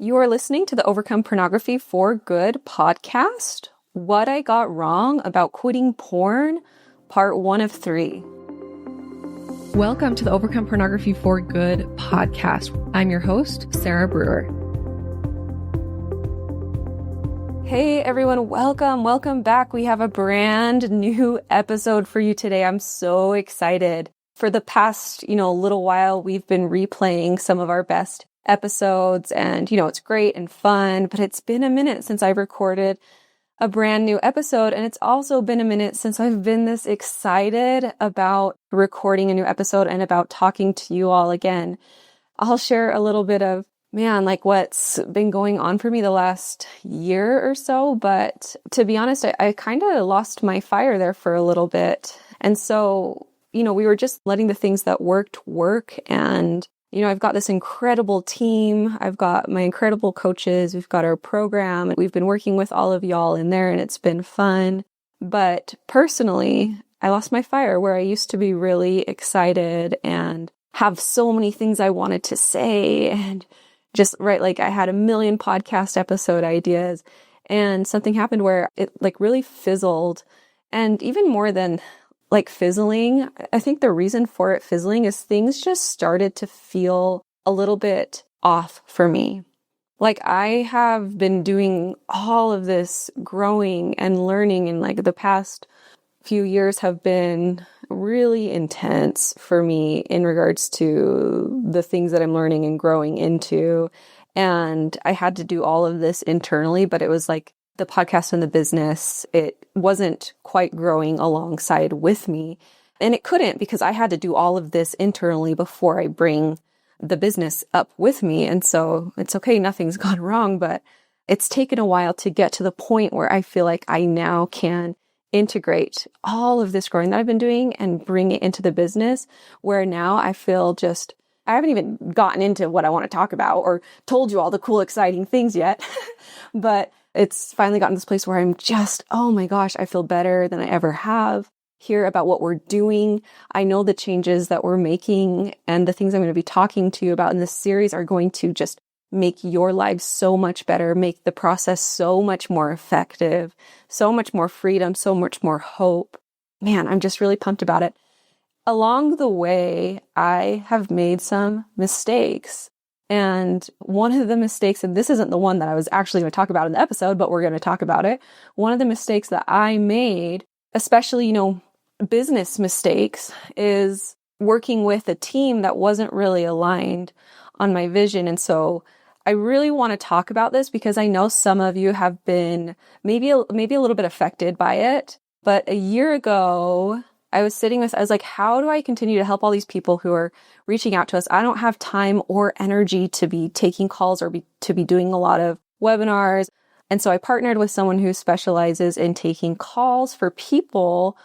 You are listening to the Overcome Pornography for Good podcast. What I got wrong about quitting porn, part 1 of 3. Welcome to the Overcome Pornography for Good podcast. I'm your host, Sarah Brewer. Hey everyone, welcome back. We have a brand new episode for you today. I'm so excited. For the past, little while, we've been replaying some of our best episodes and, it's great and fun, but it's been a minute since I've recorded a brand new episode. And it's also been a minute since I've been this excited about recording a new episode and about talking to you all again. I'll share a little bit of, what's been going on for me the last year or so. But to be honest, I kind of lost my fire there for a little bit. And so, we were just letting the things that worked work. And I've got this incredible team. I've got my incredible coaches. We've got our program. We've been working with all of y'all in there and it's been fun. But personally, I lost my fire where I used to be really excited and have so many things I wanted to say and just I had a million podcast episode ideas and something happened where it really fizzled. And even more than fizzling, I think the reason for it fizzling is things just started to feel a little bit off for me. I have been doing all of this growing and learning, and the past few years have been really intense for me in regards to the things that I'm learning and growing into. And I had to do all of this internally, but it was the podcast and the business, it wasn't quite growing alongside with me. And it couldn't because I had to do all of this internally before I bring the business up with me. And so it's okay, nothing's gone wrong, but it's taken a while to get to the point where I feel like I now can integrate all of this growing that I've been doing and bring it into the business, where now I feel I haven't even gotten into what I want to talk about or told you all the cool, exciting things yet, but it's finally gotten to this place where I'm just, oh my gosh, I feel better than I ever have. Hear about what we're doing. I know the changes that we're making and the things I'm going to be talking to you about in this series are going to just make your lives so much better, make the process so much more effective, so much more freedom, so much more hope. Man, I'm just really pumped about it. Along the way, I have made some mistakes. And one of the mistakes, and this isn't the one that I was actually going to talk about in the episode, but we're going to talk about it. One of the mistakes that I made, especially, business mistakes, is working with a team that wasn't really aligned on my vision. And so I really want to talk about this because I know some of you have been maybe a little bit affected by it. But a year ago, I was like, how do I continue to help all these people who are reaching out to us? I don't have time or energy to be taking calls or to be doing a lot of webinars. And so I partnered with someone who specializes in taking calls for people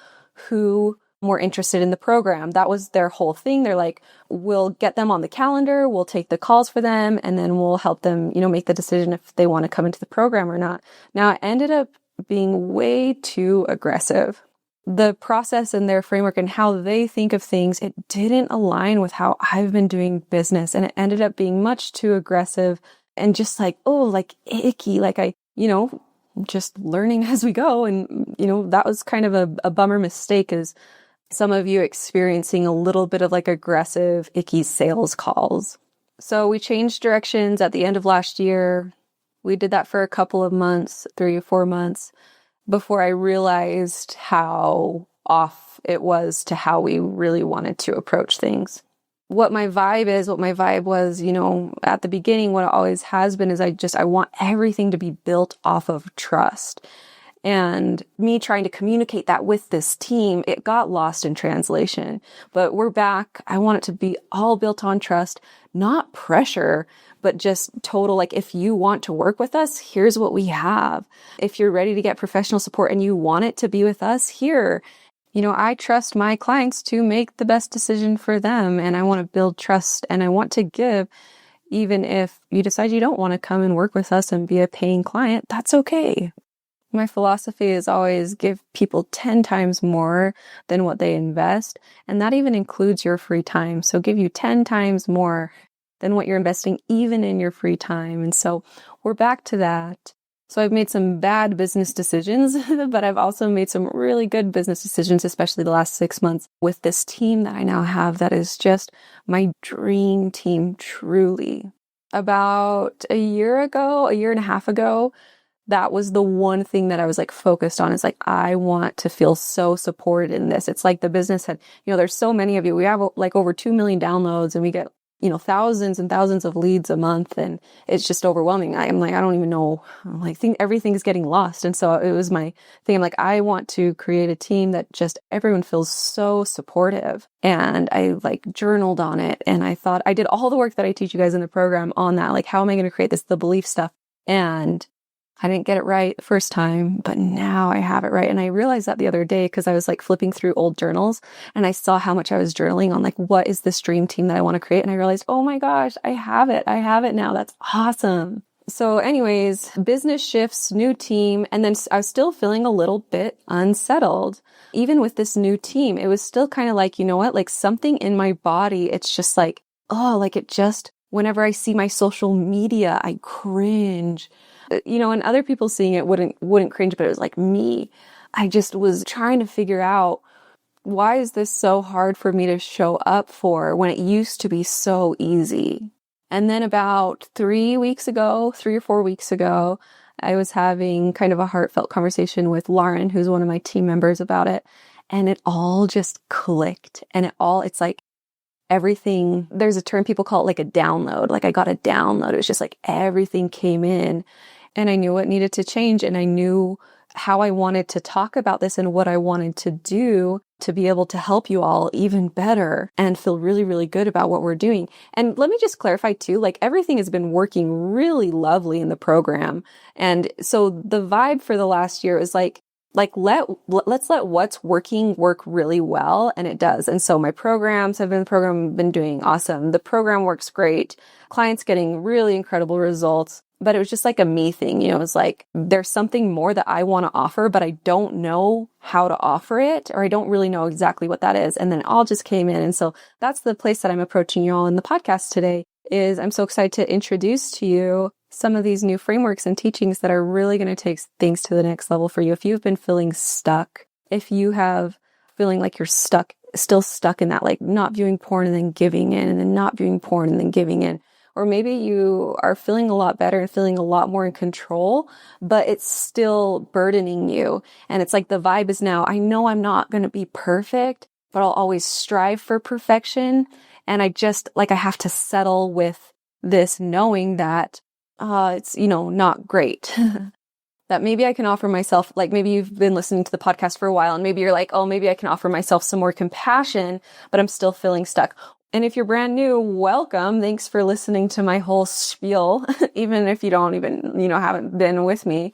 who were interested in the program. That was their whole thing. They're like, we'll get them on the calendar, we'll take the calls for them, and then we'll help them, make the decision if they want to come into the program or not. Now, it ended up being way too aggressive. The process and their framework and how they think of things, it didn't align with how I've been doing business. And it ended up being much too aggressive and just icky, just learning as we go. And, that was kind of a bummer mistake, is some of you experiencing a little bit of aggressive, icky sales calls. So we changed directions at the end of last year. We did that for a couple of months, 3 or 4 months, before I realized how off it was to how we really wanted to approach things. What my vibe was, at the beginning, what it always has been is I want everything to be built off of trust. And me trying to communicate that with this team, it got lost in translation. But we're back. I want it to be all built on trust, not pressure, but just total, if you want to work with us, here's what we have. If you're ready to get professional support and you want it to be with us, here. I trust my clients to make the best decision for them, and I want to build trust, and I want to give, even if you decide you don't want to come and work with us and be a paying client, that's okay. My philosophy is always give people 10 times more than what they invest, and that even includes your free time. So give you 10 times more than what you're investing even in your free time. And so we're back to that. So I've made some bad business decisions, but I've also made some really good business decisions, especially the last 6 months with this team that I now have that is just my dream team, truly. About a year and a half ago, that was the one thing that I was like focused on. Is like, I want to feel so supported in this. It's like the business had, there's so many of you. We have like over 2 million downloads and we get, thousands and thousands of leads a month, and it's just overwhelming. I'm like, I don't even know. I'm like, think everything's getting lost. And so it was my thing. I'm like, I want to create a team that just everyone feels so supportive. And I like journaled on it. And I thought I did all the work that I teach you guys in the program on that. Like, how am I going to create this, the belief stuff? And I didn't get it right the first time, but now I have it right. And I realized that the other day because I was like flipping through old journals and I saw how much I was journaling on like, what is this dream team that I want to create? And I realized, oh my gosh, I have it. I have it now. That's awesome. So anyways, business shifts, new team. And then I was still feeling a little bit unsettled. Even with this new team, it was still kind of like, like something in my body, it's just like, whenever I see my social media, I cringe. And other people seeing it wouldn't cringe, but it was like me. I just was trying to figure out, why is this so hard for me to show up for when it used to be so easy? And then about 3 or 4 weeks ago, I was having kind of a heartfelt conversation with Lauren, who's one of my team members, about it. And it all just clicked. And it's like everything, there's a term people call it like a download. Like I got a download. It was just like everything came in. And I knew what needed to change, and I knew how I wanted to talk about this and what I wanted to do to be able to help you all even better and feel really, really good about what we're doing. And let me just clarify too, like everything has been working really lovely in the program. And so the vibe for the last year is let's let what's working work really well. And it does. And so my programs have been doing awesome. The program works great. Clients getting really incredible results. But it was just like a me thing, it's like, there's something more that I want to offer, but I don't know how to offer it, or I don't really know exactly what that is. And then it all just came in. And so that's the place that I'm approaching you all in the podcast today. Is I'm so excited to introduce to you some of these new frameworks and teachings that are really going to take things to the next level for you. If you've been feeling stuck, if you have feeling like you're still stuck in that, like not viewing porn and then giving in, and then not viewing porn and then giving in. Or maybe you are feeling a lot better and feeling a lot more in control, but it's still burdening you. And it's like the vibe is now, I know I'm not going to be perfect, but I'll always strive for perfection. And I have to settle with this knowing that it's, not great. That maybe I can offer myself, like maybe you've been listening to the podcast for a while and maybe you're like, oh, maybe I can offer myself some more compassion, but I'm still feeling stuck. And if you're brand new, welcome. Thanks for listening to my whole spiel, even if you don't even, haven't been with me.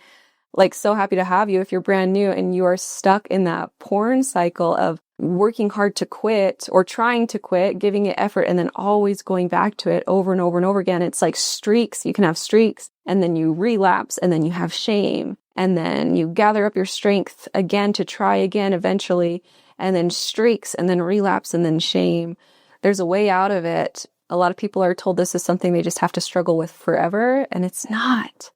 Like, so happy to have you. If you're brand new and you are stuck in that porn cycle of working hard to quit or trying to quit, giving it effort, and then always going back to it over and over and over again. It's like streaks. You can have streaks and then you relapse and then you have shame and then you gather up your strength again to try again eventually, and then streaks and then relapse and then shame. There's a way out of it. A lot of people are told this is something they just have to struggle with forever, and it's not.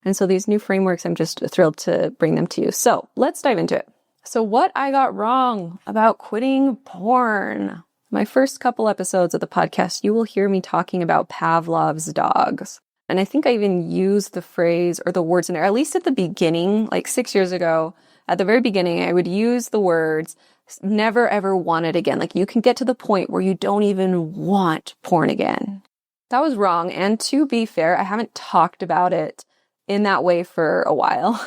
And so these new frameworks, I'm just thrilled to bring them to you. So let's dive into it. So what I got wrong about quitting porn. My first couple episodes of the podcast, you will hear me talking about Pavlov's dogs. And I think I even used the phrase or the words in there, at least at the beginning, like 6 years ago, at the very beginning, I would use the words, never ever want it again. Like you can get to the point where you don't even want porn again. That was wrong. And to be fair, I haven't talked about it in that way for a while,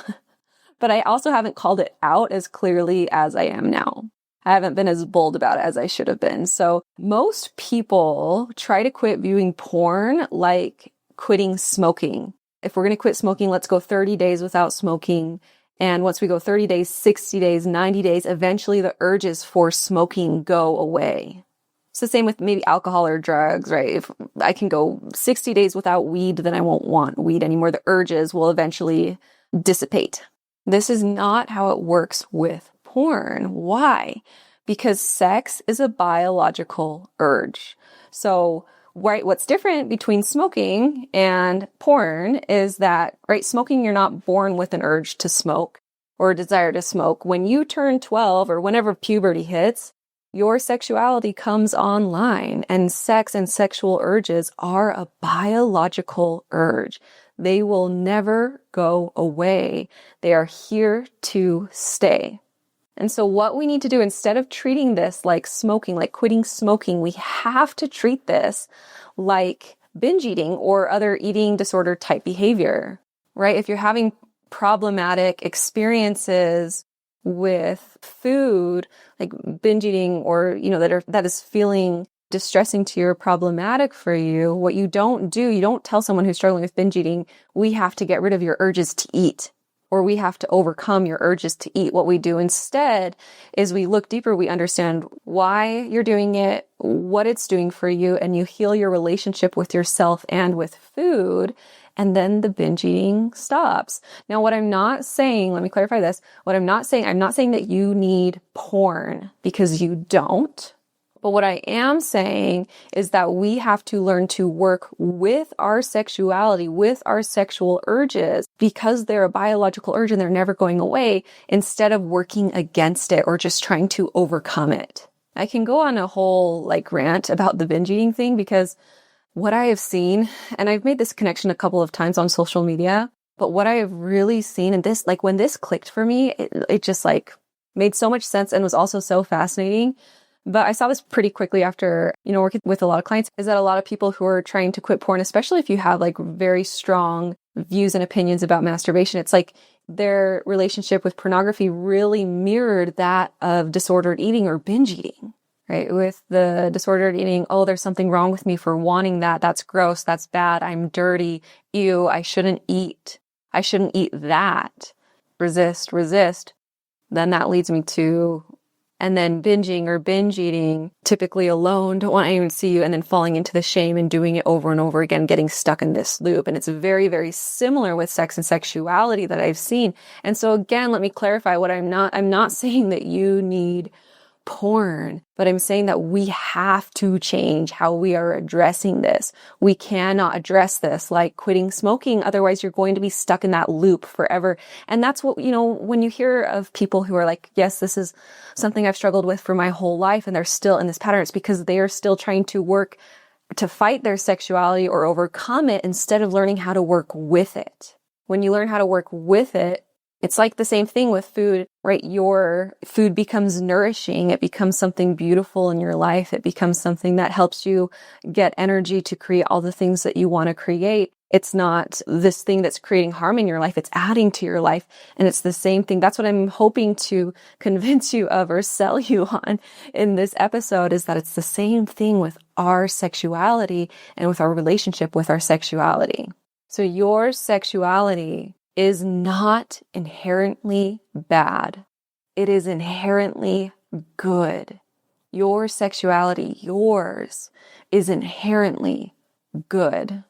but I also haven't called it out as clearly as I am now. I haven't been as bold about it as I should have been. So most people try to quit viewing porn like quitting smoking. If we're going to quit smoking, let's go 30 days without smoking. And once we go 30 days, 60 days, 90 days, eventually the urges for smoking go away. It's the same with maybe alcohol or drugs, right? If I can go 60 days without weed, then I won't want weed anymore. The urges will eventually dissipate. This is not how it works with porn. Why? Because sex is a biological urge. So Right, what's different between smoking and porn is that, right, smoking, you're not born with an urge to smoke or a desire to smoke. When you turn 12 or whenever puberty hits, your sexuality comes online, and sex and sexual urges are a biological urge. They will never go away. They are here to stay. And so what we need to do, instead of treating this like smoking, like quitting smoking, we have to treat this like binge eating or other eating disorder type behavior, right? If you're having problematic experiences with food, like binge eating, or, that is feeling distressing to you or problematic for you, what you don't do, you don't tell someone who's struggling with binge eating, we have to get rid of your urges to eat, or we have to overcome your urges to eat. What we do instead is we look deeper, we understand why you're doing it, what it's doing for you, and you heal your relationship with yourself and with food, and then the binge eating stops. Now, what I'm not saying, let me clarify this, I'm not saying that you need porn, because you don't. But what I am saying is that we have to learn to work with our sexuality, with our sexual urges, because they're a biological urge and they're never going away, instead of working against it or just trying to overcome it. I can go on a whole rant about the binge eating thing, because what I have seen, and I've made this connection a couple of times on social media, but what I have really seen, and this, when this clicked for me, it just made so much sense and was also so fascinating. But I saw this pretty quickly after, working with a lot of clients, is that a lot of people who are trying to quit porn, especially if you have very strong views and opinions about masturbation, it's their relationship with pornography really mirrored that of disordered eating or binge eating, right? With the disordered eating, oh, there's something wrong with me for wanting that. That's gross. That's bad. I'm dirty. Ew, I shouldn't eat. I shouldn't eat that. Resist. Then that leads me to... And then binging or binge eating, typically alone, don't want anyone to see you, and then falling into the shame and doing it over and over again, getting stuck in this loop. And it's very, very similar with sex and sexuality that I've seen. And so again, let me clarify what I'm not saying that you need porn, but I'm saying that we have to change how we are addressing this. We cannot address this like quitting smoking. Otherwise, you're going to be stuck in that loop forever. And that's what, when you hear of people who are like, yes, this is something I've struggled with for my whole life, and they're still in this pattern, it's because they are still trying to work to fight their sexuality or overcome it, instead of learning how to work with it. When you learn how to work with it, it's like the same thing with food, right? Your food becomes nourishing. It becomes something beautiful in your life. It becomes something that helps you get energy to create all the things that you want to create. It's not this thing that's creating harm in your life. It's adding to your life. And it's the same thing. That's what I'm hoping to convince you of or sell you on in this episode, is that it's the same thing with our sexuality and with our relationship with our sexuality. So your sexuality is not inherently bad. It is inherently good. Your sexuality, yours, is inherently good.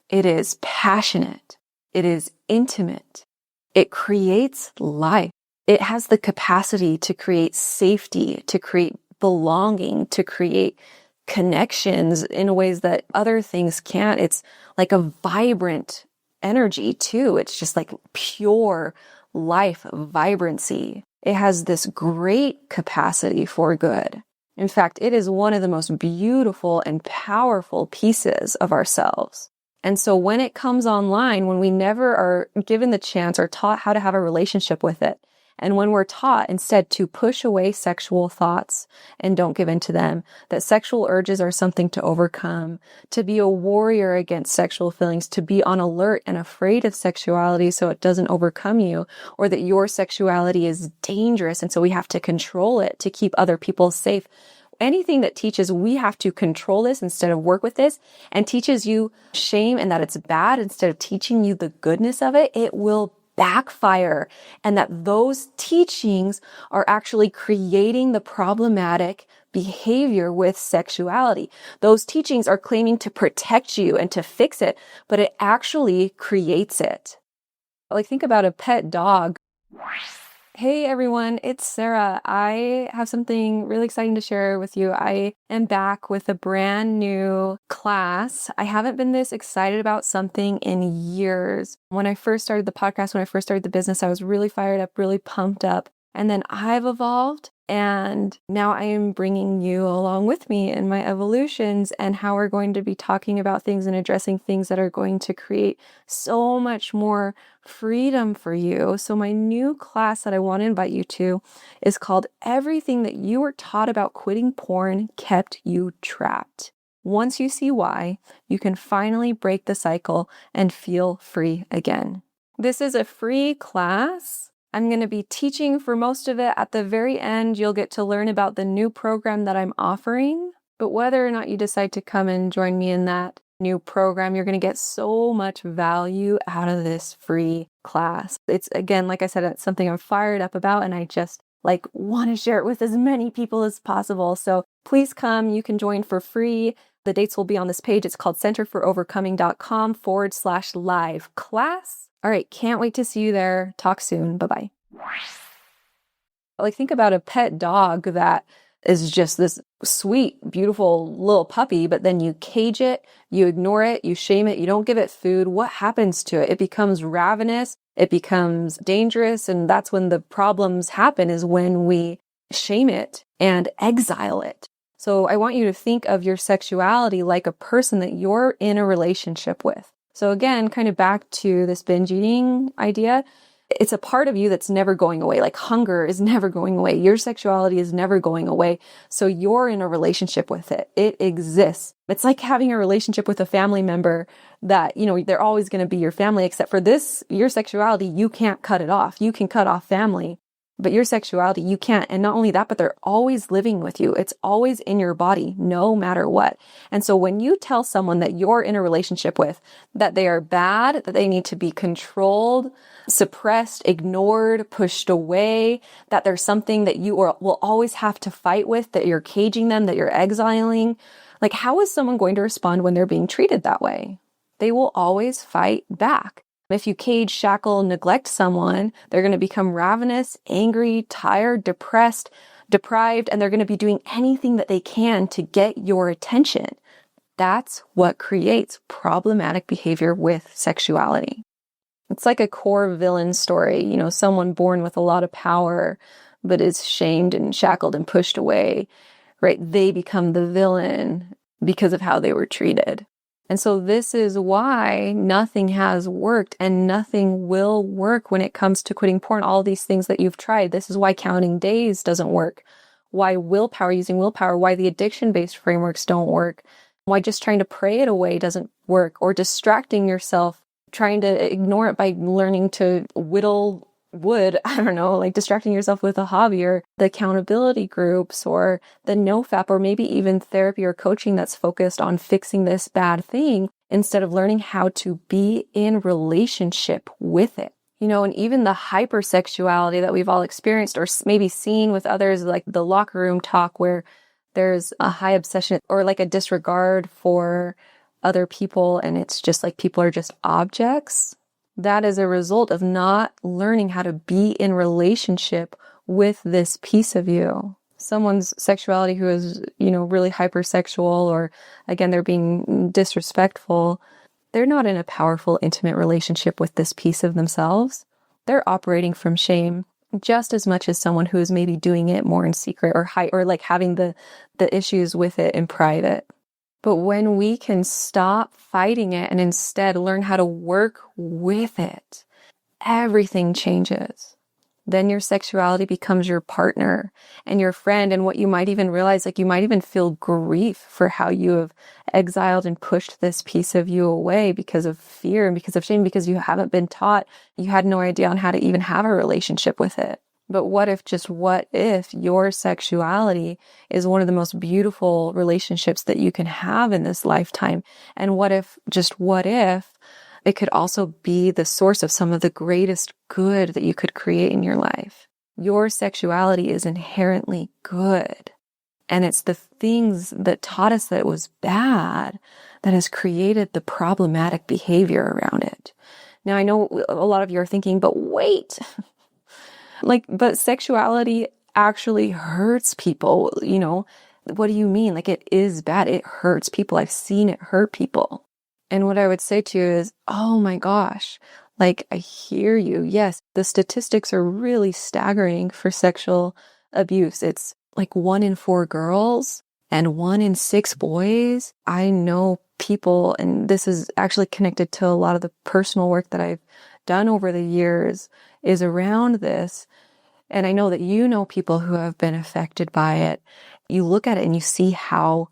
It is passionate. It is intimate. It creates life. It has the capacity to create safety, to create belonging, to create connections in ways that other things can't. It's like a vibrant energy too. It's just like pure life vibrancy. It has this great capacity for good. In fact, it is one of the most beautiful and powerful pieces of ourselves. And so when it comes online, when we never are given the chance or taught how to have a relationship with it, and when we're taught instead to push away sexual thoughts and don't give in to them, that sexual urges are something to overcome, to be a warrior against sexual feelings, to be on alert and afraid of sexuality so it doesn't overcome you, or that your sexuality is dangerous and so we have to control it to keep other people safe. Anything that teaches we have to control this instead of work with this, and teaches you shame and that it's bad instead of teaching you the goodness of it, it will backfire, and that those teachings are actually creating the problematic behavior with sexuality. Those teachings are claiming to protect you and to fix it, but it actually creates it. Like, think about a pet dog. Hey everyone, it's Sarah. I have something really exciting to share with you. I am back with a brand new class. I haven't been this excited about something in years. When I first started the podcast, when I first started the business, I was really fired up, really pumped up. And then I've evolved, and now I am bringing you along with me in my evolutions and how we're going to be talking about things and addressing things that are going to create so much more freedom for you. So my new class that I want to invite you to is called Everything That You Were Taught About Quitting Porn Kept You Trapped. Once you see why, you can finally break the cycle and feel free again. This is a free class. I'm going to be teaching for most of it. At the very end, you'll get to learn about the new program that I'm offering. But whether or not you decide to come and join me in that new program, you're going to get so much value out of this free class. It's, again, like I said, it's something I'm fired up about, and I just want to share it with as many people as possible. So please come. You can join for free. The dates will be on this page. It's called centerforovercoming.com/live class. All right, can't wait to see you there. Talk soon. Bye-bye. Think about a pet dog that is just this sweet, beautiful little puppy, but then you cage it, you ignore it, you shame it, you don't give it food. What happens to it? It becomes ravenous, it becomes dangerous, and that's when the problems happen, is when we shame it and exile it. So I want you to think of your sexuality like a person that you're in a relationship with. So again, kind of back to this binge eating idea, it's a part of you that's never going away. Like hunger is never going away. Your sexuality is never going away. So you're in a relationship with it. It exists. It's like having a relationship with a family member that, they're always going to be your family, except for this, your sexuality, you can't cut it off. You can cut off family, but your sexuality, you can't. And not only that, but they're always living with you. It's always in your body, no matter what. And so when you tell someone that you're in a relationship with, that they are bad, that they need to be controlled, suppressed, ignored, pushed away, that there's something that you will always have to fight with, that you're caging them, that you're exiling, how is someone going to respond when they're being treated that way? They will always fight back. If you cage, shackle, neglect someone, they're going to become ravenous, angry, tired, depressed, deprived, and they're going to be doing anything that they can to get your attention. That's what creates problematic behavior with sexuality. It's like a core villain story, someone born with a lot of power, but is shamed and shackled and pushed away, right? They become the villain because of how they were treated. And so this is why nothing has worked and nothing will work when it comes to quitting porn. All these things that you've tried. This is why counting days doesn't work. Why using willpower, why the addiction-based frameworks don't work. Why just trying to pray it away doesn't work, or distracting yourself, trying to ignore it by learning to whittle wood, distracting yourself with a hobby, or the accountability groups, or the NoFap, or maybe even therapy or coaching that's focused on fixing this bad thing instead of learning how to be in relationship with it. And even the hypersexuality that we've all experienced or maybe seen with others, like the locker room talk where there's a high obsession or a disregard for other people, and it's just people are just objects. That is a result of not learning how to be in relationship with this piece of you. Someone's sexuality who is, really hypersexual, or again, they're being disrespectful, they're not in a powerful, intimate relationship with this piece of themselves. They're operating from shame just as much as someone who is maybe doing it more in secret or having the issues with it in private. But when we can stop fighting it and instead learn how to work with it, everything changes. Then your sexuality becomes your partner and your friend. And what you might even realize, you might even feel grief for how you have exiled and pushed this piece of you away because of fear and because of shame, because you haven't been taught, you had no idea on how to even have a relationship with it. But what if your sexuality is one of the most beautiful relationships that you can have in this lifetime? And what if it could also be the source of some of the greatest good that you could create in your life? Your sexuality is inherently good. And it's the things that taught us that it was bad that has created the problematic behavior around it. Now, I know a lot of you are thinking, but wait, Like, but sexuality actually hurts people, What do you mean? Like, it is bad. It hurts people. I've seen it hurt people. And what I would say to you is, oh my gosh, like, I hear you. Yes, the statistics are really staggering for sexual abuse. It's like 1 in 4 girls and 1 in 6 boys. I know people, and this is actually connected to a lot of the personal work that I've done over the years, is around this. And I know that you know people who have been affected by it. You look at it and you see how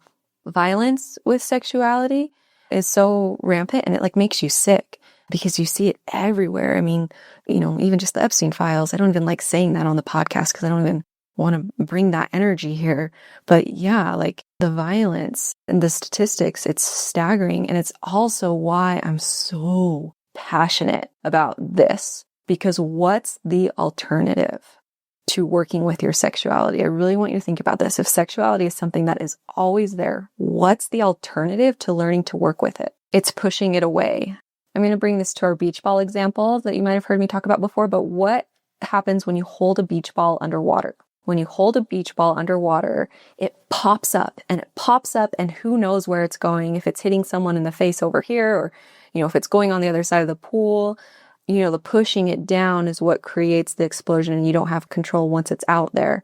violence with sexuality is so rampant, and it like makes you sick because you see it everywhere. I mean, even just the Epstein files. I don't even like saying that on the podcast because I don't even want to bring that energy here. But yeah, like the violence and the statistics, it's staggering. And it's also why I'm so passionate about this, because what's the alternative to working with your sexuality? I really want you to think about this. If sexuality is something that is always there, what's the alternative to learning to work with it? It's pushing it away. I'm going to bring this to our beach ball example that you might have heard me talk about before, but what happens when you hold a beach ball underwater? When you hold a beach ball underwater, it pops up and who knows where it's going, if it's hitting someone in the face over here, or, if it's going on the other side of the pool. The pushing it down is what creates the explosion, and you don't have control once it's out there.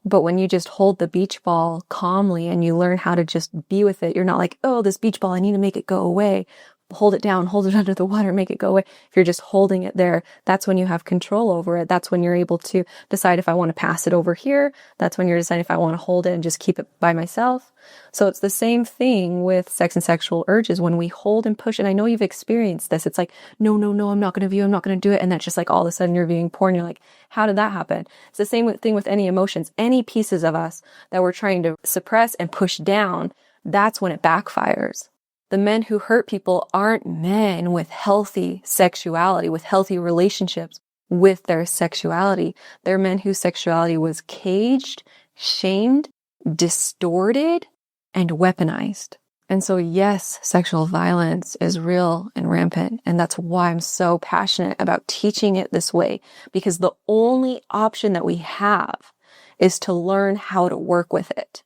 But when you just hold the beach ball calmly and you learn how to just be with it, you're not like, oh, this beach ball, I need to make it go away. Hold it down, hold it under the water, make it go away. If you're just holding it there, that's when you have control over it. That's when you're able to decide if I want to pass it over here. That's when you're deciding if I want to hold it and just keep it by myself. So it's the same thing with sex and sexual urges. When we hold and push, and I know you've experienced this, it's like, no, I'm not going to view, I'm not going to do it. And then it's just like all of a sudden you're viewing porn. You're like, how did that happen? It's the same thing with any emotions, any pieces of us that we're trying to suppress and push down. That's when it backfires. The men who hurt people aren't men with healthy sexuality, with healthy relationships with their sexuality. They're men whose sexuality was caged, shamed, distorted, and weaponized. And so, yes, sexual violence is real and rampant. And that's why I'm so passionate about teaching it this way, because the only option that we have is to learn how to work with it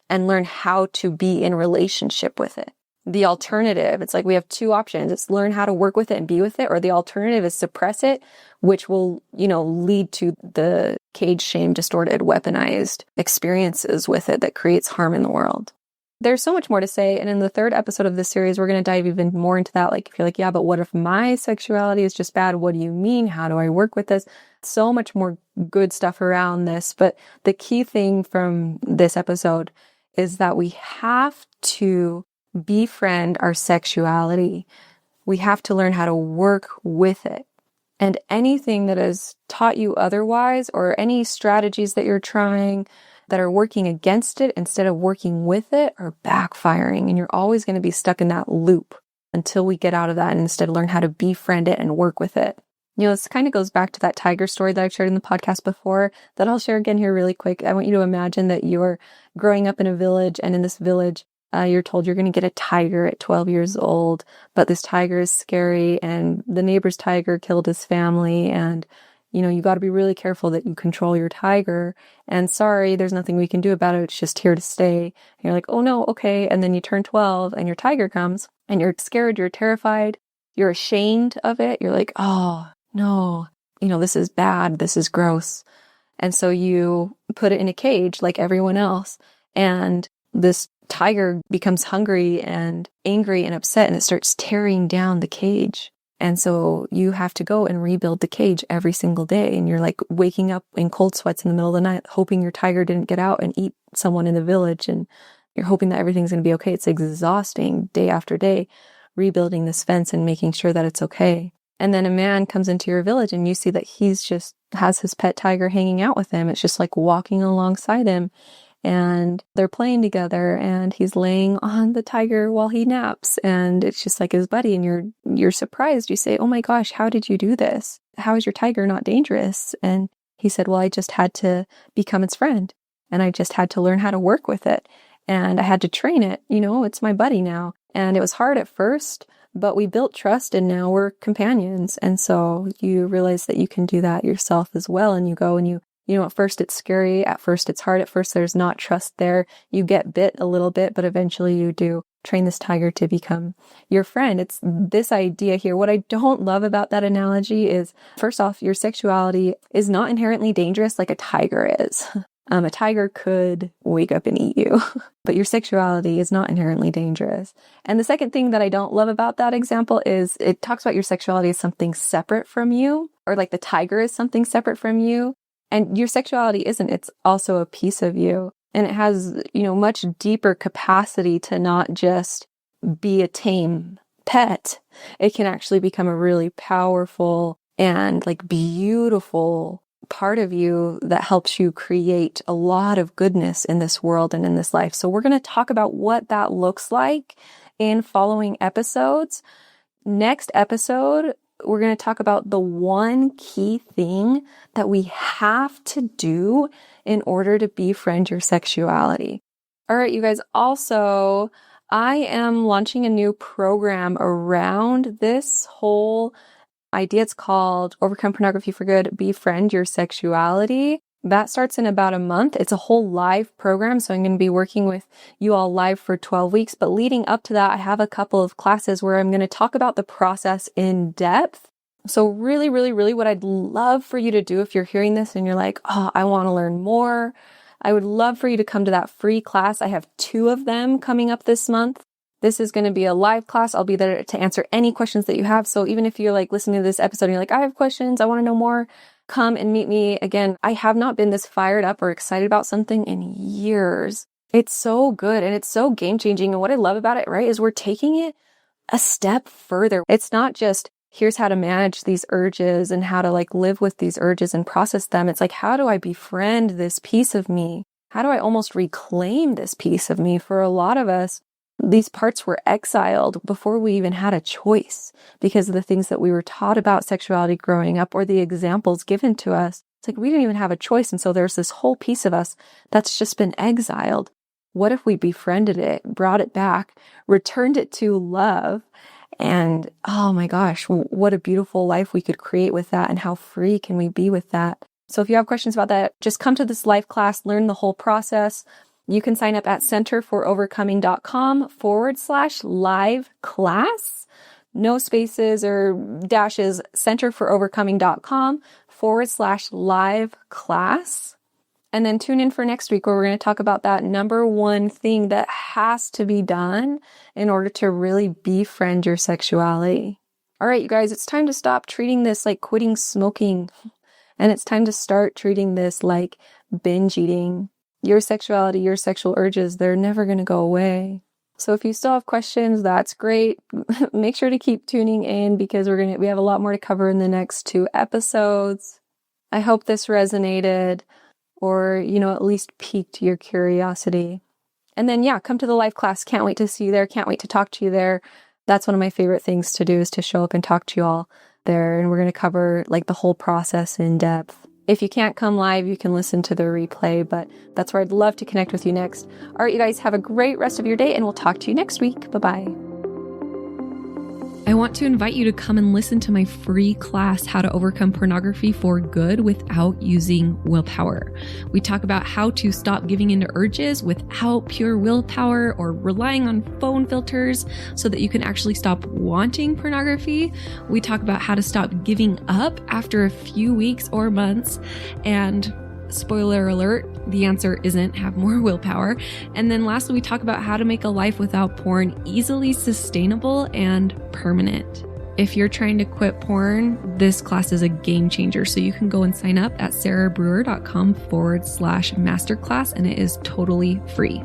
and learn how to be in relationship with it. The alternative, it's like we have 2 options. It's learn how to work with it and be with it, or the alternative is suppress it, which will, lead to the caged, shamed, distorted, weaponized experiences with it that creates harm in the world. There's so much more to say. And in the 3rd episode of this series, we're going to dive even more into that. Like, if you're like, yeah, but what if my sexuality is just bad? What do you mean? How do I work with this? So much more good stuff around this. But the key thing from this episode is that we have to befriend our sexuality. We have to learn how to work with it. And anything that has taught you otherwise, or any strategies that you're trying that are working against it instead of working with it, are backfiring. And you're always going to be stuck in that loop until we get out of that and instead learn how to befriend it and work with it. This kind of goes back to that tiger story that I've shared in the podcast before, that I'll share again here really quick. I want you to imagine that you're growing up in a village, and in this village, you're told you're going to get a tiger at 12 years old, but this tiger is scary, and the neighbor's tiger killed his family, and you got to be really careful that you control your tiger, and sorry, there's nothing we can do about it. It's just here to stay. And you're like, oh no, okay. And then you turn 12 and your tiger comes, and you're scared, you're terrified, you're ashamed of it. You're like, oh no, this is bad. This is gross. And so you put it in a cage like everyone else. And this tiger becomes hungry and angry and upset, and it starts tearing down the cage. And so you have to go and rebuild the cage every single day. And you're like waking up in cold sweats in the middle of the night, hoping your tiger didn't get out and eat someone in the village. And you're hoping that everything's going to be okay. It's exhausting day after day, rebuilding this fence and making sure that it's okay. And then a man comes into your village and you see that he's just has his pet tiger hanging out with him. It's just like walking alongside him. And they're playing together, and he's laying on the tiger while he naps, and it's just like his buddy, and you're surprised. You say, oh my gosh, how did you do this? How is your tiger not dangerous? And he said, well, I just had to become its friend, and I just had to learn how to work with it, and I had to train it. It's my buddy now. And it was hard at first, but we built trust and now we're companions. And so you realize that you can do that yourself as well. And you go and at first it's scary. At first it's hard. At first there's not trust there. You get bit a little bit, but eventually you do train this tiger to become your friend. It's this idea here. What I don't love about that analogy is, first off, your sexuality is not inherently dangerous like a tiger is. A tiger could wake up and eat you, but your sexuality is not inherently dangerous. And the second thing that I don't love about that example is it talks about your sexuality as something separate from you, or like the tiger is something separate from you. And your sexuality isn't. It's also a piece of you. And it has, much deeper capacity to not just be a tame pet. It can actually become a really powerful and like beautiful part of you that helps you create a lot of goodness in this world and in this life. So we're going to talk about what that looks like in following episodes. Next episode, we're going to talk about the one key thing that we have to do in order to befriend your sexuality. All right, you guys. Also, I am launching a new program around this whole idea. It's called Overcome Pornography for Good, Befriend Your Sexuality. That starts in about a month. It's a whole live program. So I'm going to be working with you all live for 12 weeks. But leading up to that, I have a couple of classes where I'm going to talk about the process in depth. So really, really, really what I'd love for you to do if you're hearing this and you're like, oh, I want to learn more. I would love for you to come to that free class. I have 2 of them coming up this month. This is going to be a live class. I'll be there to answer any questions that you have. So even if you're like listening to this episode and you're like, I have questions, I want to know more, come and meet me. Again, I have not been this fired up or excited about something in years. It's so good and it's so game changing. And what I love about it, right, is we're taking it a step further. It's not just here's how to manage these urges and how to like live with these urges and process them. It's like, how do I befriend this piece of me? How do I almost reclaim this piece of me? For a lot of us, these parts were exiled before we even had a choice because of the things that we were taught about sexuality growing up or the examples given to us. It's like we didn't even have a choice. And so there's this whole piece of us that's just been exiled. What if we befriended it, brought it back, returned it to love? And oh my gosh, what a beautiful life we could create with that. And how free can we be with that? So if you have questions about that, just come to this live class, learn the whole process. You can sign up at centerforovercoming.com/live class. No spaces or dashes, centerforovercoming.com/live class. And then tune in for next week where we're going to talk about that number one thing that has to be done in order to really befriend your sexuality. All right, you guys, it's time to stop treating this like quitting smoking. And it's time to start treating this like binge eating. Your sexuality, your sexual urges, they're never going to go away. So if you still have questions, that's great. Make sure to keep tuning in because we have a lot more to cover in the next 2 episodes. I hope this resonated or, at least piqued your curiosity. And then, come to the live class. Can't wait to see you there. Can't wait to talk to you there. That's one of my favorite things to do is to show up and talk to you all there. And we're going to cover like the whole process in depth. If you can't come live, you can listen to the replay, but that's where I'd love to connect with you next. All right, you guys, have a great rest of your day and we'll talk to you next week. Bye-bye. I want to invite you to come and listen to my free class, How to Overcome Pornography for Good Without Using Willpower. We talk about how to stop giving into urges without pure willpower or relying on phone filters so that you can actually stop wanting pornography. We talk about how to stop giving up after a few weeks or months. And spoiler alert, the answer isn't have more willpower. And then lastly, we talk about how to make a life without porn easily sustainable and permanent. If you're trying to quit porn, this class is a game changer. So you can go and sign up at sarahbrewer.com/masterclass and it is totally free.